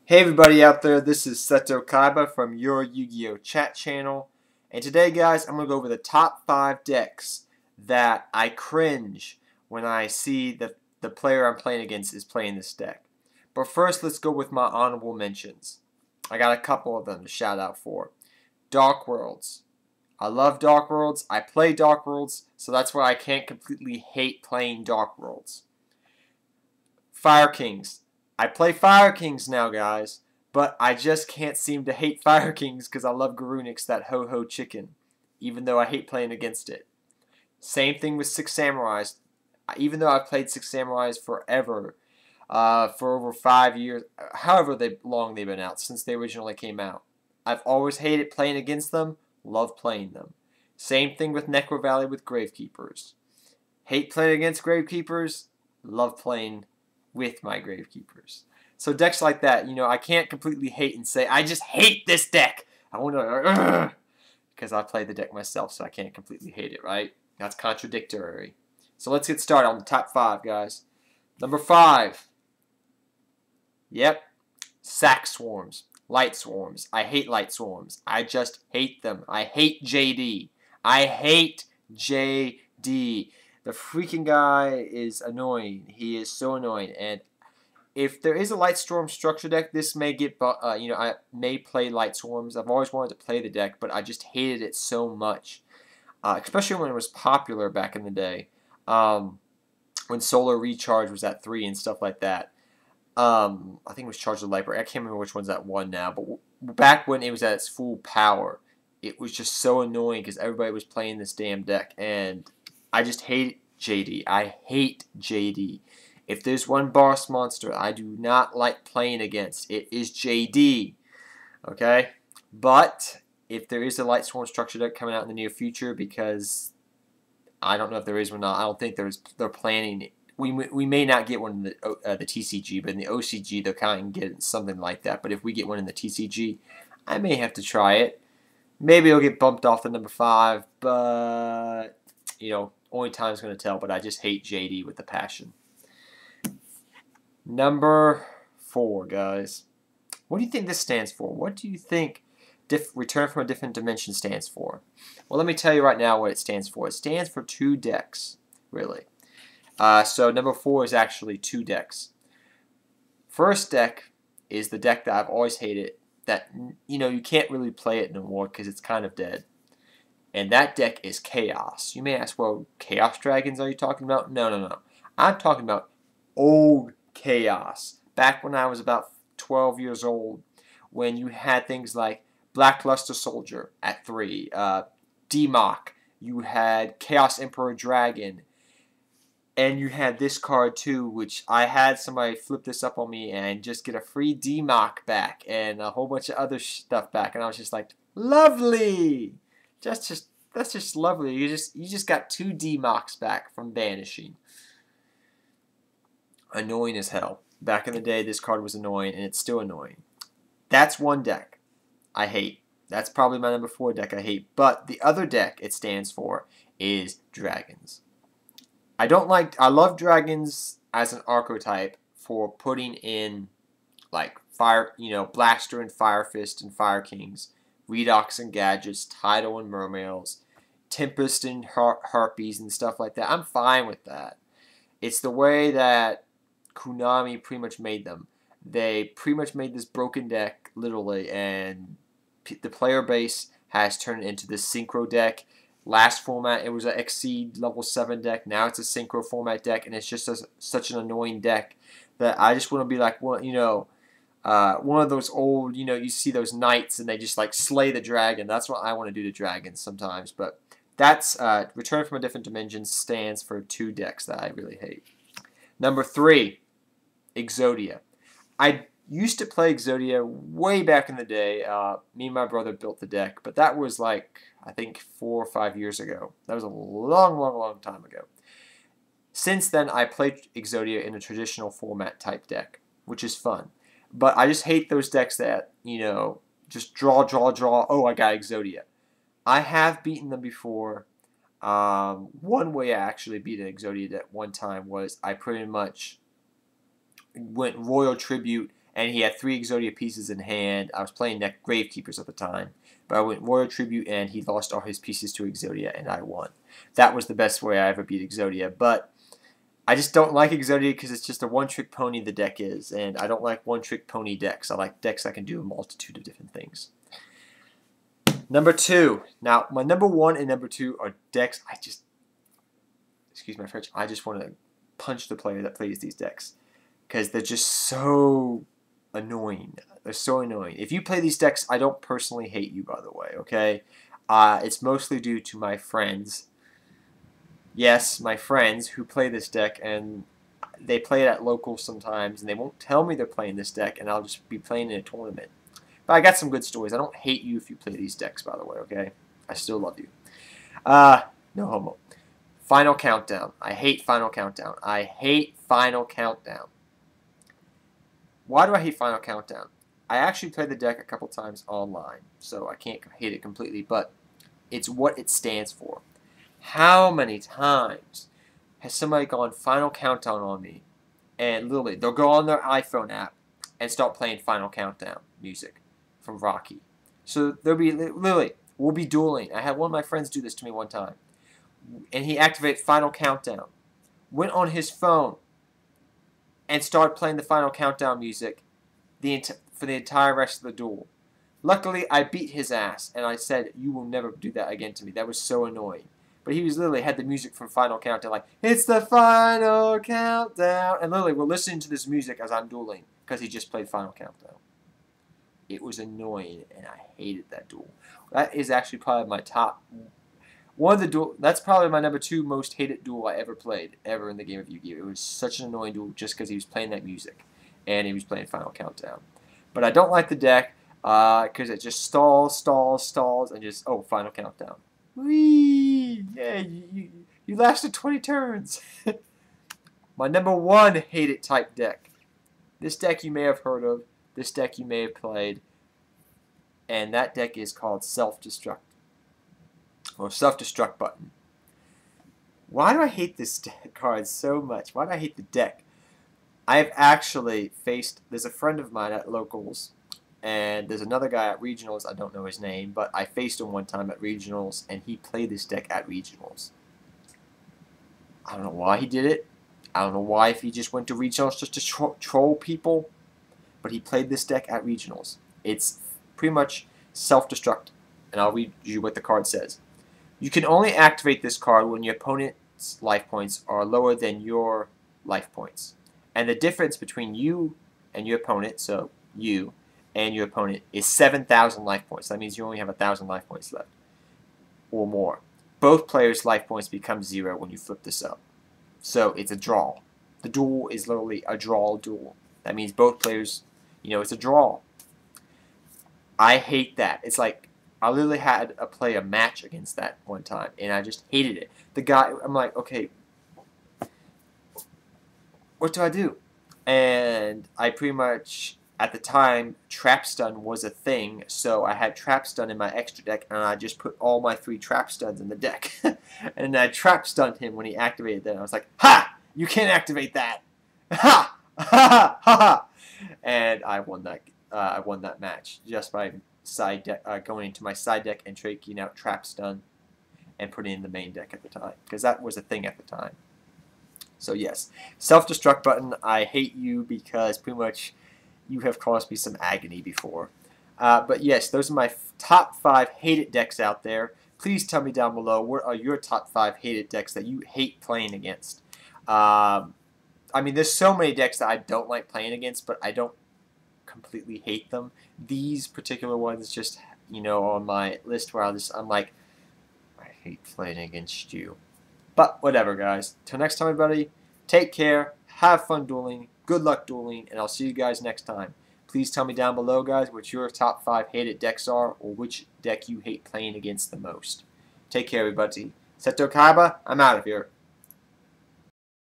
Hey everybody out there, this is Seto Kaiba from your Yu-Gi-Oh chat channel, and today guys I'm going to go over the top 5 decks that I cringe when I see that the player I'm playing against is playing this deck. But first let's go with my honorable mentions. I got a couple of them to shout out for. Dark Worlds. I love Dark Worlds, I play Dark Worlds, so that's why I can't completely hate playing Dark Worlds. Fire Kings. I play Fire Kings now, guys, but I just can't seem to hate Fire Kings because I love Garunix, that ho-ho chicken, even though I hate playing against it. Same thing with Six Samurais. Even though I've played Six Samurais forever, for over 5 years, however long they've been out, since they originally came out, I've always hated playing against them, love playing them. Same thing with Necro Valley with Gravekeepers. Hate playing against Gravekeepers, love playing with my Gravekeepers. So decks like that, you know, I can't completely hate and say, I just hate this deck. I want to, because I play the deck myself, so I can't completely hate it, right? That's contradictory. So let's get started on the top 5, guys. Number 5. Yep. Sack Swarms. Light Swarms. I hate Light Swarms. I just hate them. I hate JD. I hate JD. The freaking guy is annoying. He is so annoying. And if there is a Light Storm structure deck, this may get, I may play Light Swarms. I've always wanted to play the deck, but I just hated it so much. Especially when it was popular back in the day. When Solar Recharge was at 3 and stuff like that. I think it was Charge of Light Break. I can't remember which one's at 1 now. But back when it was at its full power, it was just so annoying because everybody was playing this damn deck. And I just hate JD. I hate JD. If there's one boss monster I do not like playing against, it is JD. Okay? But if there is a Light Swarm structure deck coming out in the near future, because I don't know if there is or not. I don't think they're planning it. We may not get one in the TCG, but in the OCG they'll kind of get something like that. But if we get one in the TCG, I may have to try it. Maybe it'll get bumped off to number 5, but you know, only time's going to tell. But I just hate JD with a passion. Number 4, guys. What do you think this stands for? What do you think Return from a Different Dimension stands for? Well, let me tell you right now what it stands for. It stands for 2 decks, really. So number 4 is actually 2 decks. First deck is the deck that I've always hated, that, you know, you can't really play it no more because it's kind of dead. And that deck is Chaos. You may ask, well, Chaos Dragons are you talking about? No, no, no. I'm talking about old Chaos. Back when I was about 12 years old, when you had things like Blackluster Soldier at 3, D-Mock, you had Chaos Emperor Dragon, and you had this card too, which I had somebody flip this up on me and just get a free D-Mock back and a whole bunch of other stuff back, and I was just like, lovely! That's just lovely. You just got 2 D-Mocks back from banishing. Annoying as hell. Back in the day, this card was annoying, and it's still annoying. That's one deck I hate. That's probably my number 4 deck I hate. But the other deck it stands for is Dragons. I love Dragons as an archetype for putting in, like, Fire, you know, Blaster and Fire Fist and Fire Kings, Redox and Gadgets, Tidal and Mermails, Tempest and Harpies and stuff like that. I'm fine with that. It's the way that Konami pretty much made them. They pretty much made this broken deck, literally, and the player base has turned it into this Synchro deck. Last format, it was an Exceed level 7 deck. Now it's a Synchro format deck, and it's just such an annoying deck that I just want to be like, well, you know, one of those old, you know, you see those knights, and they just, like, slay the dragon. That's what I want to do to dragons sometimes. But that's, Return from a Different Dimension stands for 2 decks that I really hate. Number 3, Exodia. I used to play Exodia way back in the day. Me and my brother built the deck, but that was like, I think 4 or 5 years ago. That was a long, long, long time ago. Since then, I played Exodia in a traditional format type deck, which is fun. But I just hate those decks that, you know, just draw, draw, draw. Oh, I got Exodia. I have beaten them before. One way I actually beat an Exodia deck one time was I pretty much went Royal Tribute and he had 3 Exodia pieces in hand. I was playing neck Gravekeepers at the time, but I went Warrior Tribute, and he lost all his pieces to Exodia, and I won. That was the best way I ever beat Exodia, but I just don't like Exodia because it's just a one-trick pony the deck is, and I don't like one-trick pony decks. I like decks that can do a multitude of different things. Number 2. Now, my number 1 and number 2 are decks excuse my French, I just want to punch the player that plays these decks because they're just so annoying. They're so annoying. If you play these decks, I don't personally hate you, by the way, okay? It's mostly due to my friends. Yes, my friends who play this deck, and they play it at locals sometimes, and they won't tell me they're playing this deck, and I'll just be playing in a tournament. But I got some good stories. I don't hate you if you play these decks, by the way, okay? I still love you. No homo. Final Countdown. I hate Final Countdown. I hate Final Countdown. Why do I hate Final Countdown? I actually played the deck a couple times online, so I can't hate it completely, but it's what it stands for. How many times has somebody gone Final Countdown on me, and literally, they'll go on their iPhone app and start playing Final Countdown music from Rocky. So there'll be, literally, we'll be dueling. I had one of my friends do this to me one time, and he activated Final Countdown, went on his phone, and started playing the Final Countdown music for the entire rest of the duel. Luckily, I beat his ass, and I said, "You will never do that again to me." That was so annoying. But he was literally had the music from Final Countdown, like, "It's the Final Countdown," and literally we're listening to this music as I'm dueling because he just played Final Countdown. It was annoying, and I hated that duel. That is actually probably my top one of the duel. That's probably my number 2 most hated duel I ever played ever in the game of Yu-Gi-Oh. It was such an annoying duel just because he was playing that music, and he was playing Final Countdown. But I don't like the deck because it just stalls, and just Final Countdown. Whee! Yeah, you lasted 20 turns. My number 1 hated type deck. This deck you may have heard of. This deck you may have played. And that deck is called Self-Destruct. Or Self-Destruct Button. Why do I hate this card so much? Why do I hate the deck? I've actually faced, there's a friend of mine at locals, and there's another guy at regionals, I don't know his name, but I faced him one time at regionals, and he played this deck at regionals. I don't know why he did it. I don't know why if he just went to regionals just to troll people, but he played this deck at regionals. It's pretty much self-destruct, and I'll read you what the card says. You can only activate this card when your opponent's life points are lower than your life points. And the difference between you and your opponent, so you and your opponent, is 7,000 life points. That means you only have 1,000 life points left or more. Both players' life points become 0 when you flip this up. So it's a draw. The duel is literally a draw duel. That means both players, it's a draw. I hate that. It's like, I literally had to play a match against that one time, and I just hated it. The guy, I'm like, okay, what do I do? And I pretty much, at the time, Trap Stun was a thing, so I had Trap Stun in my extra deck, and I just put all my 3 Trap Stuns in the deck. And I Trap Stunned him when he activated that. I was like, "Ha! You can't activate that! Ha! Ha ha ha ha!" And I won that match just by side deck, going into my side deck and taking out Trap Stun and putting in the main deck at the time, because that was a thing at the time. So yes, Self-Destruct Button, I hate you because pretty much you have caused me some agony before. But yes, those are my top 5 hated decks out there. Please tell me down below, what are your top 5 hated decks that you hate playing against? I mean, there's so many decks that I don't like playing against, but I don't completely hate them. These particular ones just, on my list where I'm like, I hate playing against you. But whatever, guys. Till next time, everybody, take care, have fun dueling, good luck dueling, and I'll see you guys next time. Please tell me down below, guys, what your top 5 hated decks are, or which deck you hate playing against the most. Take care, everybody. Seto Kaiba, I'm out of here.